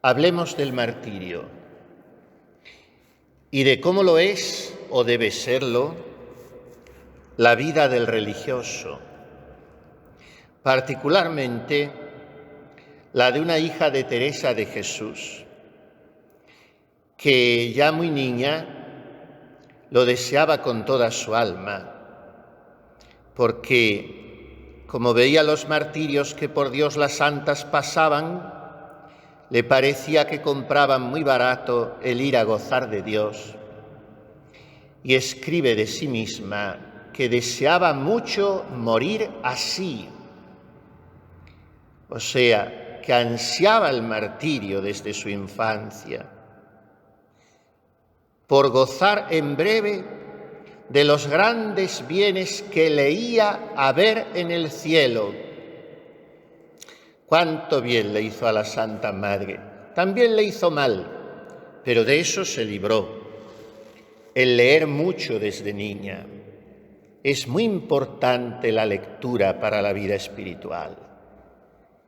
Hablemos del martirio y de cómo lo es o debe serlo la vida del religioso, particularmente la de una hija de Teresa de Jesús, que ya muy niña lo deseaba con toda su alma, porque como veía los martirios que por Dios las santas pasaban, le parecía que compraban muy barato el ir a gozar de Dios, y escribe de sí misma que deseaba mucho morir así, o sea, que ansiaba el martirio desde su infancia, por gozar en breve de los grandes bienes que leía haber en el cielo. Cuánto bien le hizo a la Santa Madre. También le hizo mal, pero de eso se libró. El leer mucho desde niña. Es muy importante la lectura para la vida espiritual.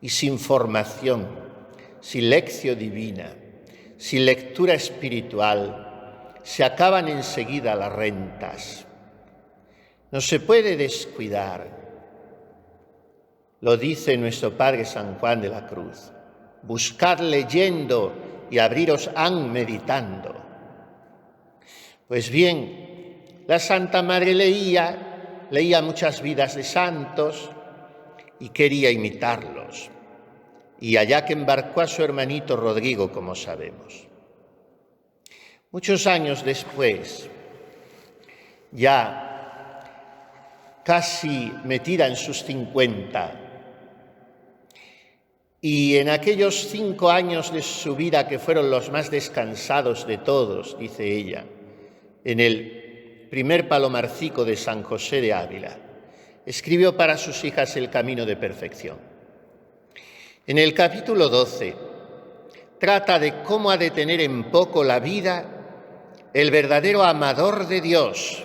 Y sin formación, sin lección divina, sin lectura espiritual, se acaban enseguida las rentas. No se puede descuidar. Lo dice nuestro Padre San Juan de la Cruz. Buscad leyendo y abriros meditando. Pues bien, la Santa Madre leía muchas vidas de santos y quería imitarlos. Y allá que embarcó a su hermanito Rodrigo, como sabemos. Muchos años después, ya casi metida en sus 50, y en aquellos 5 años de su vida que fueron los más descansados de todos, dice ella, en el primer palomarcico de San José de Ávila, escribió para sus hijas El camino de perfección. En el capítulo 12 trata de cómo ha de tener en poco la vida el verdadero amador de Dios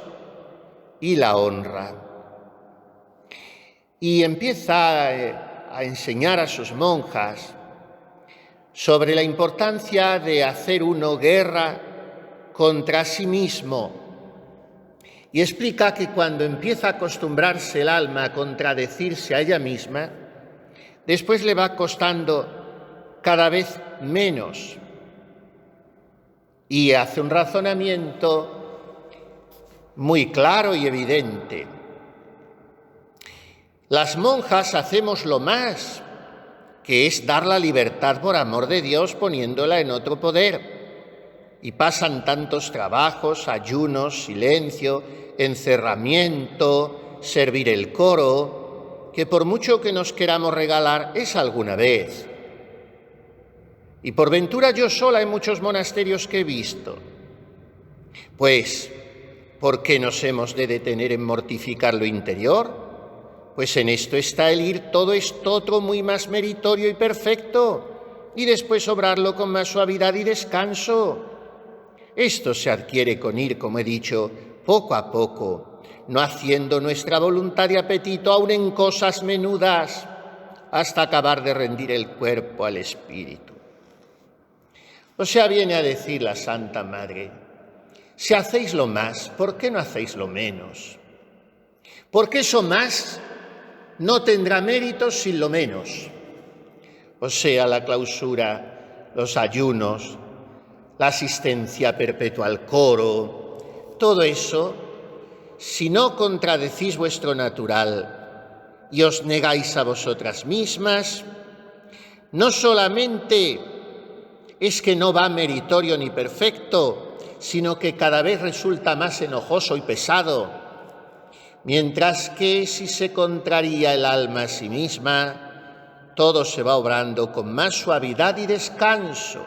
y la honra. Y empieza a enseñar a sus monjas sobre la importancia de hacer uno guerra contra sí mismo, y explica que cuando empieza a acostumbrarse el alma a contradecirse a ella misma, después le va costando cada vez menos, y hace un razonamiento muy claro y evidente. Las monjas hacemos lo más, que es dar la libertad por amor de Dios poniéndola en otro poder. Y pasan tantos trabajos, ayunos, silencio, encerramiento, servir el coro, que por mucho que nos queramos regalar es alguna vez. Y por ventura yo sola en muchos monasterios que he visto. Pues, ¿por qué nos hemos de detener en mortificar lo interior? Pues en esto está el ir todo esto otro muy más meritorio y perfecto, y después obrarlo con más suavidad y descanso. Esto se adquiere con ir, como he dicho, poco a poco, no haciendo nuestra voluntad y apetito aún en cosas menudas, hasta acabar de rendir el cuerpo al espíritu. O sea, viene a decir la Santa Madre, si hacéis lo más, ¿por qué no hacéis lo menos? Porque eso más no tendrá méritos sin lo menos. O sea, la clausura, los ayunos, la asistencia perpetua al coro, todo eso, si no contradecís vuestro natural y os negáis a vosotras mismas, no solamente es que no va meritorio ni perfecto, sino que cada vez resulta más enojoso y pesado. Mientras que si se contraría el alma a sí misma, todo se va obrando con más suavidad y descanso.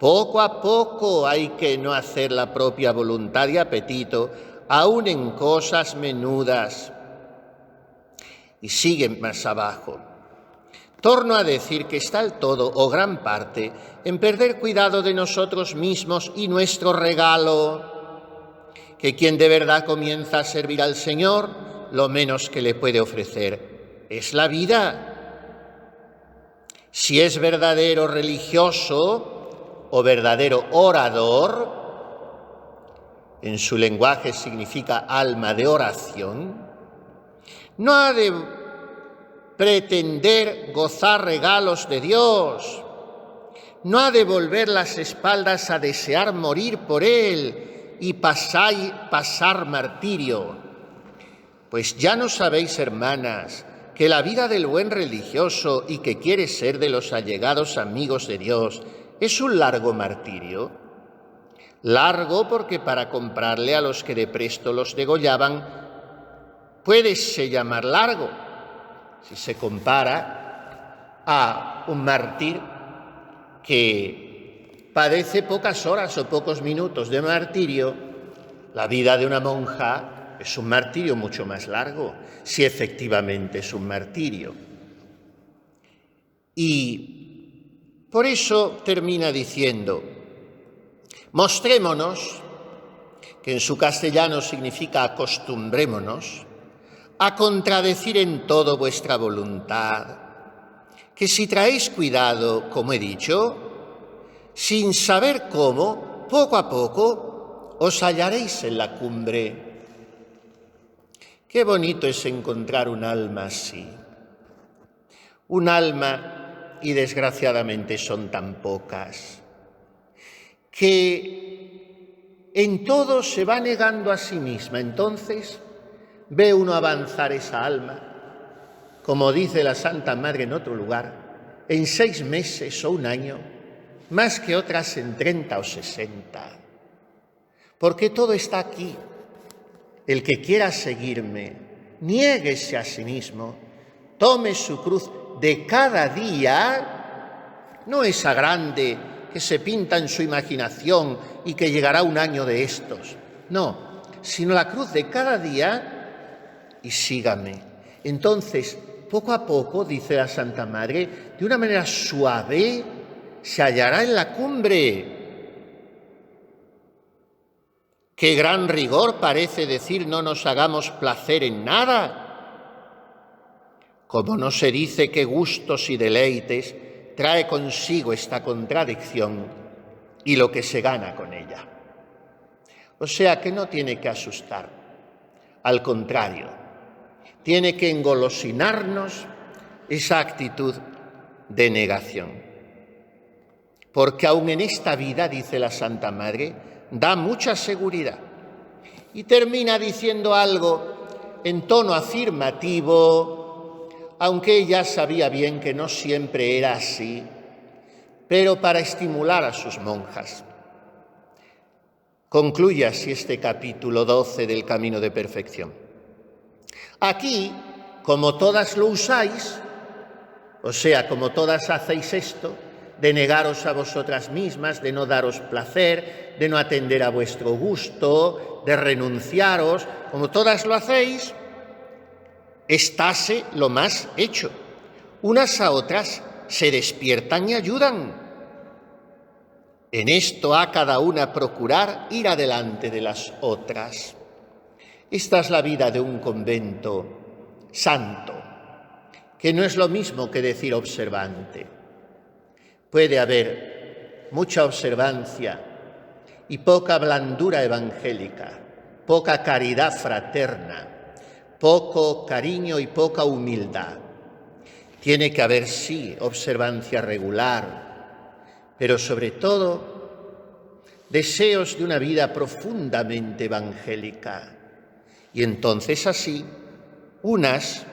Poco a poco hay que no hacer la propia voluntad y apetito, aun en cosas menudas. Y siguen más abajo. Torno a decir que está el todo o gran parte en perder cuidado de nosotros mismos y nuestro regalo, que quien de verdad comienza a servir al Señor, lo menos que le puede ofrecer es la vida. Si es verdadero religioso o verdadero orador, en su lenguaje significa alma de oración, no ha de pretender gozar regalos de Dios, no ha de volver las espaldas a desear morir por Él y pasar martirio. Pues ya no sabéis, hermanas, que la vida del buen religioso y que quiere ser de los allegados amigos de Dios es un largo martirio. Largo porque para comprarle a los que de presto los degollaban, puédese llamar largo, si se compara a un mártir que padece pocas horas o pocos minutos de martirio. La vida de una monja es un martirio mucho más largo, si efectivamente es un martirio. Y por eso termina diciendo: mostrémonos, que en su castellano significa acostumbrémonos, a contradecir en todo vuestra voluntad, que si traéis cuidado, como he dicho, sin saber cómo, poco a poco, os hallaréis en la cumbre. Qué bonito es encontrar un alma así. Un alma, y desgraciadamente son tan pocas, que en todo se va negando a sí misma. Entonces ve uno avanzar esa alma, como dice la Santa Madre en otro lugar, en 6 meses o un año, más que otras en 30 o 60. Porque todo está aquí. El que quiera seguirme, niéguese a sí mismo, tome su cruz de cada día, no esa grande que se pinta en su imaginación y que llegará un año de estos, no, sino la cruz de cada día y sígame. Entonces, poco a poco, dice la Santa Madre, de una manera suave, se hallará en la cumbre. Qué gran rigor parece decir no nos hagamos placer en nada. Como no se dice qué gustos y deleites trae consigo esta contradicción y lo que se gana con ella. O sea que no tiene que asustar, al contrario, tiene que engolosinarnos esa actitud de negación. Porque aún en esta vida, dice la Santa Madre, da mucha seguridad. Y termina diciendo algo en tono afirmativo, aunque ella sabía bien que no siempre era así, pero para estimular a sus monjas. Concluye así este capítulo 12 del Camino de Perfección. Aquí, como todas lo usáis, o sea, como todas hacéis esto, de negaros a vosotras mismas, de no daros placer, de no atender a vuestro gusto, de renunciaros, como todas lo hacéis, estáse lo más hecho. Unas a otras se despiertan y ayudan. En esto ha cada una procurar ir adelante de las otras. Esta es la vida de un convento santo, que no es lo mismo que decir observante. Puede haber mucha observancia y poca blandura evangélica, poca caridad fraterna, poco cariño y poca humildad. Tiene que haber, sí, observancia regular, pero sobre todo deseos de una vida profundamente evangélica. Y entonces así, unas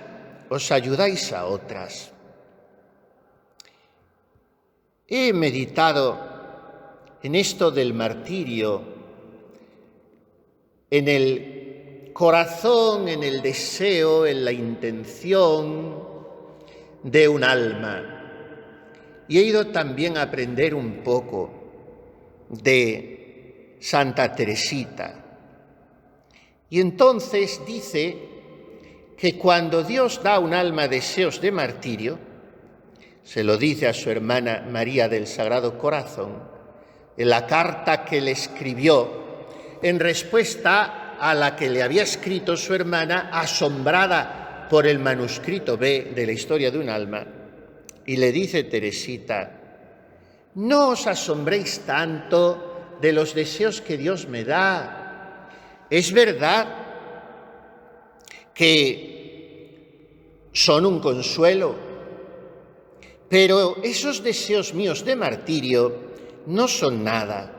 os ayudáis a otras. He meditado en esto del martirio, en el corazón, en el deseo, en la intención de un alma. Y he ido también a aprender un poco de Santa Teresita. Y entonces dice que cuando Dios da a un alma deseos de martirio, se lo dice a su hermana María del Sagrado Corazón, en la carta que le escribió en respuesta a la que le había escrito su hermana, asombrada por el manuscrito B de la Historia de un alma, Y le dice Teresita: no os asombréis tanto de los deseos que Dios me da. Es verdad que son un consuelo, pero esos deseos míos de martirio no son nada.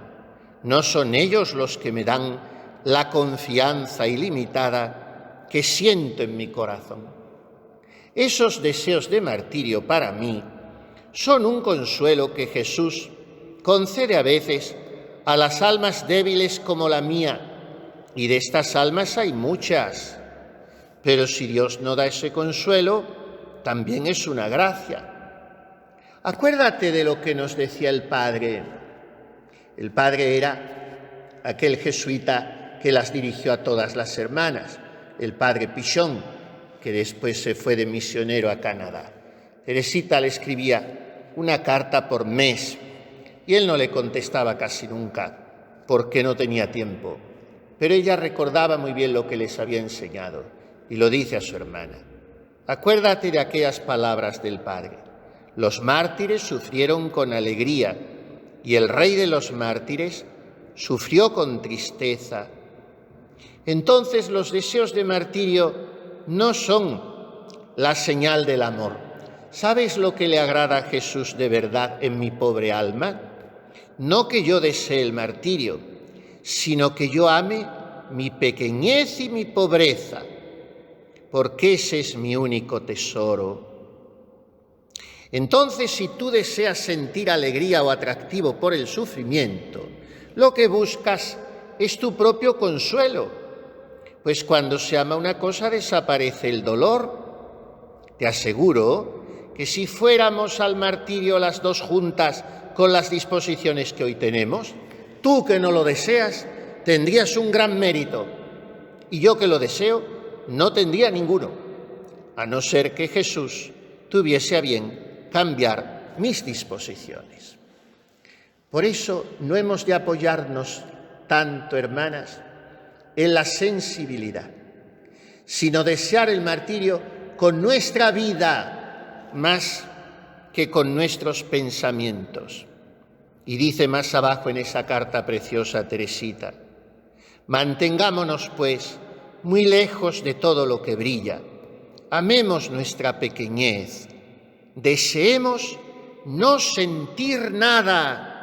No son ellos los que me dan la confianza ilimitada que siento en mi corazón. Esos deseos de martirio para mí son un consuelo que Jesús concede a veces a las almas débiles como la mía, y de estas almas hay muchas. Pero si Dios no da ese consuelo, también es una gracia. Acuérdate de lo que nos decía el Padre. El Padre era aquel jesuita que las dirigió a todas las hermanas, el Padre Pichón, que después se fue de misionero a Canadá. Teresita le escribía una carta por mes y él no le contestaba casi nunca porque no tenía tiempo. Pero ella recordaba muy bien lo que les había enseñado y lo dice a su hermana. Acuérdate de aquellas palabras del Padre. Los mártires sufrieron con alegría y el Rey de los mártires sufrió con tristeza. Entonces los deseos de martirio no son la señal del amor. ¿Sabes lo que le agrada a Jesús de verdad en mi pobre alma? No que yo desee el martirio, sino que yo ame mi pequeñez y mi pobreza, porque ese es mi único tesoro. Entonces, si tú deseas sentir alegría o atractivo por el sufrimiento, lo que buscas es tu propio consuelo, pues cuando se ama una cosa desaparece el dolor. Te aseguro que si fuéramos al martirio las dos juntas con las disposiciones que hoy tenemos, tú que no lo deseas tendrías un gran mérito y yo que lo deseo no tendría ninguno, a no ser que Jesús tuviese a bien cambiar mis disposiciones. Por eso no hemos de apoyarnos tanto, hermanas, en la sensibilidad, sino desear el martirio con nuestra vida más que con nuestros pensamientos. Y dice más abajo en esa carta preciosa Teresita: mantengámonos, pues, muy lejos de todo lo que brilla, amemos nuestra pequeñez, deseemos no sentir nada.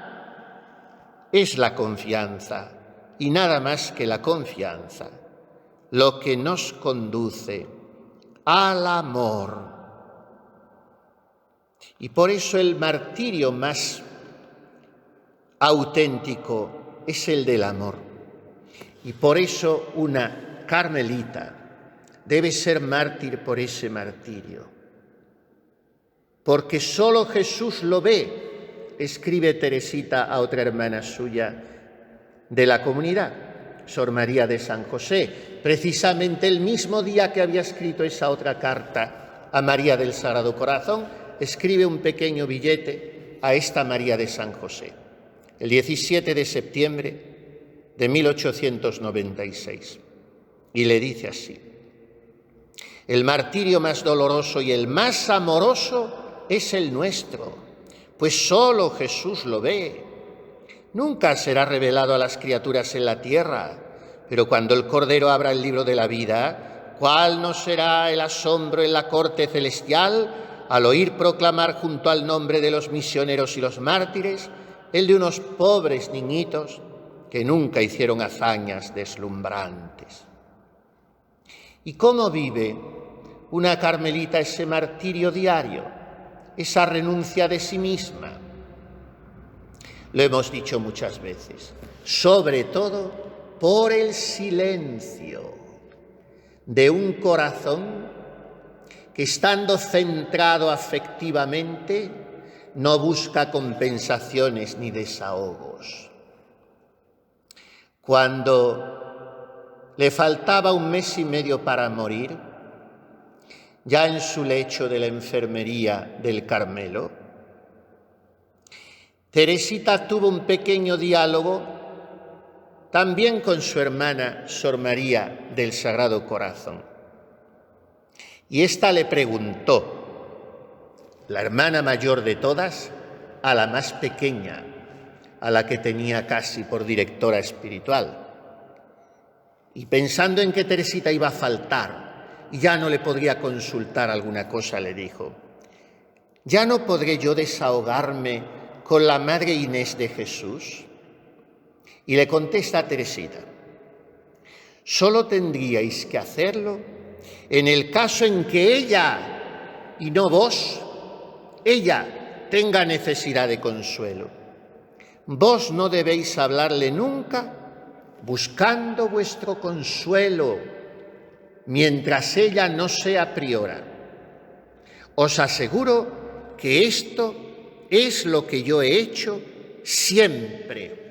Es la confianza, y nada más que la confianza, lo que nos conduce al amor. Y por eso el martirio más auténtico es el del amor. Y por eso una carmelita debe ser mártir por ese martirio. Porque solo Jesús lo ve, escribe Teresita a otra hermana suya de la comunidad, Sor María de San José, precisamente el mismo día que había escrito esa otra carta a María del Sagrado Corazón, escribe un pequeño billete a esta María de San José, el 17 de septiembre de 1896, y le dice así: el martirio más doloroso y el más amoroso es el nuestro, pues solo Jesús lo ve. Nunca será revelado a las criaturas en la tierra, pero cuando el Cordero abra el libro de la vida, ¿cuál no será el asombro en la corte celestial al oír proclamar junto al nombre de los misioneros y los mártires el de unos pobres niñitos que nunca hicieron hazañas deslumbrantes? ¿Y cómo vive una carmelita ese martirio diario, esa renuncia de sí misma? Lo hemos dicho muchas veces, sobre todo por el silencio de un corazón que, estando centrado afectivamente, no busca compensaciones ni desahogos. Cuando le faltaba un mes y medio para morir, ya en su lecho de la enfermería del Carmelo, Teresita tuvo un pequeño diálogo también con su hermana Sor María del Sagrado Corazón. Y ésta le preguntó: la hermana mayor de todas, a la más pequeña, a la que tenía casi por directora espiritual. Y pensando en que Teresita iba a faltar y ya no le podría consultar alguna cosa, le dijo: ¿ya no podré yo desahogarme con la Madre Inés de Jesús? Y le contesta a Teresita: solo tendríais que hacerlo en el caso en que ella, y no vos, ella tenga necesidad de consuelo. Vos no debéis hablarle nunca buscando vuestro consuelo, mientras ella no sea priora. Os aseguro que esto es lo que yo he hecho siempre.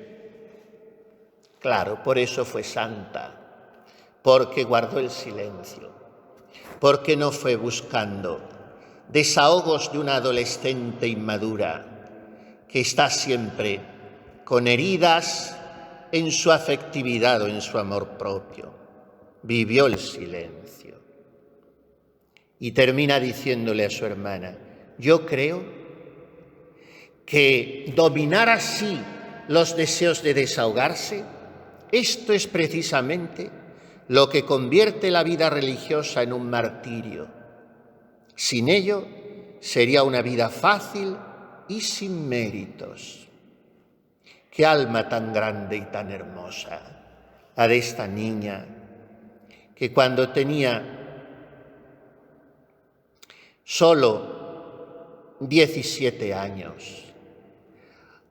Claro, por eso fue santa, porque guardó el silencio, porque no fue buscando desahogos de una adolescente inmadura que está siempre con heridas en su afectividad o en su amor propio. Vivió el silencio. Y termina diciéndole a su hermana: yo creo que dominar así los deseos de desahogarse, esto es precisamente lo que convierte la vida religiosa en un martirio. Sin ello, sería una vida fácil y sin méritos. ¡Qué alma tan grande y tan hermosa la de esta niña, que cuando tenía solo 17 años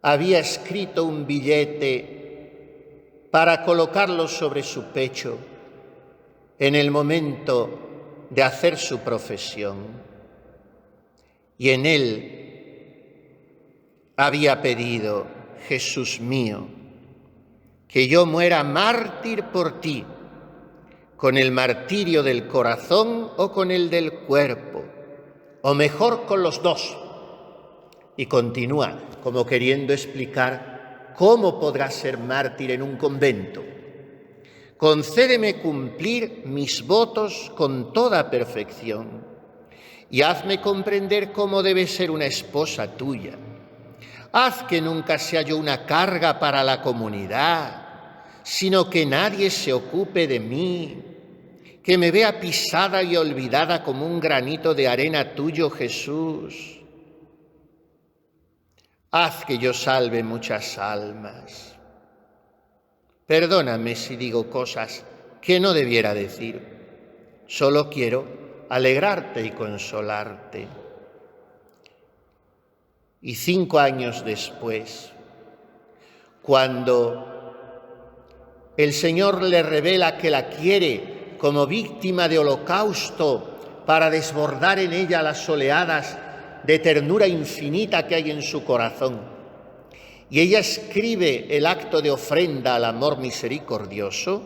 había escrito un billete para colocarlo sobre su pecho en el momento de hacer su profesión, y en él había pedido: Jesús mío, que yo muera mártir por ti, con el martirio del corazón o con el del cuerpo, o mejor con los dos. Y continúa como queriendo explicar cómo podrá ser mártir en un convento. Concédeme cumplir mis votos con toda perfección y hazme comprender cómo debe ser una esposa tuya. Haz que nunca sea yo una carga para la comunidad, sino que nadie se ocupe de mí, que me vea pisada y olvidada como un granito de arena tuyo, Jesús. Haz que yo salve muchas almas. Perdóname si digo cosas que no debiera decir. Solo quiero alegrarte y consolarte. Y 5 años después, cuando el Señor le revela que la quiere como víctima de holocausto para desbordar en ella las oleadas de ternura infinita que hay en su corazón, y ella escribe el acto de ofrenda al amor misericordioso,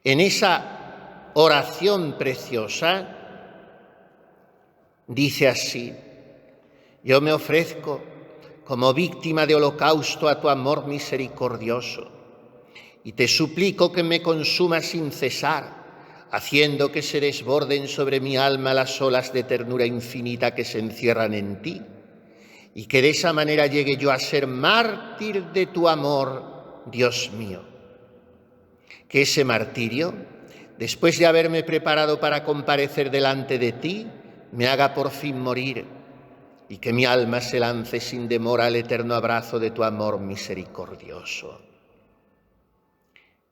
en esa oración preciosa dice así: yo me ofrezco como víctima de holocausto a tu amor misericordioso y te suplico que me consumas sin cesar, haciendo que se desborden sobre mi alma las olas de ternura infinita que se encierran en ti, y que de esa manera llegue yo a ser mártir de tu amor, Dios mío. Que ese martirio, después de haberme preparado para comparecer delante de ti, me haga por fin morir, y que mi alma se lance sin demora al eterno abrazo de tu amor misericordioso.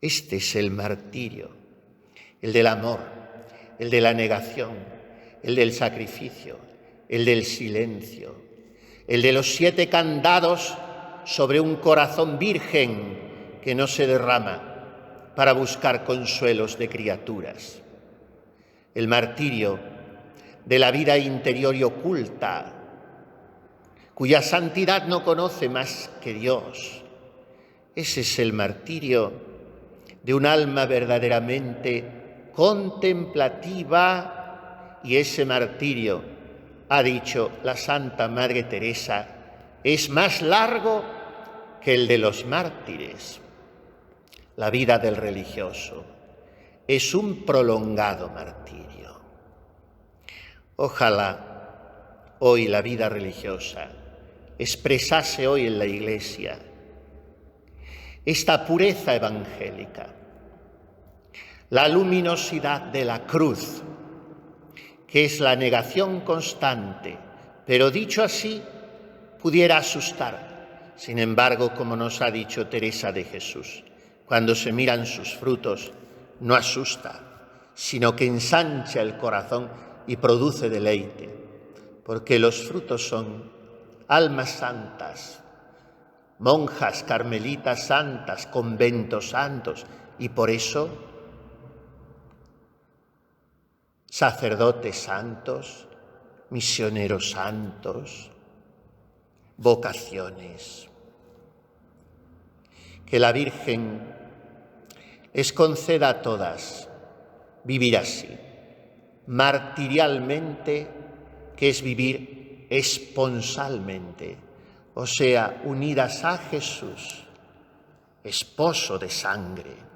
Este es el martirio, el del amor, el de la negación, el del sacrificio, el del silencio, el de los 7 candados sobre un corazón virgen que no se derrama para buscar consuelos de criaturas. El martirio de la vida interior y oculta, cuya santidad no conoce más que Dios. Ese es el martirio de un alma verdaderamente contemplativa, y ese martirio, ha dicho la Santa Madre Teresa, es más largo que el de los mártires. La vida del religioso es un prolongado martirio. Ojalá hoy la vida religiosa, expresase hoy en la Iglesia esta pureza evangélica, la luminosidad de la cruz, que es la negación constante, pero dicho así, pudiera asustar. Sin embargo, como nos ha dicho Teresa de Jesús, cuando se miran sus frutos, no asusta, sino que ensancha el corazón y produce deleite, porque los frutos son almas santas, monjas carmelitas santas, conventos santos, y por eso sacerdotes santos, misioneros santos, vocaciones. Que la Virgen les conceda a todas vivir así, martirialmente, que es vivir esponsalmente, o sea, unidas a Jesús, esposo de sangre.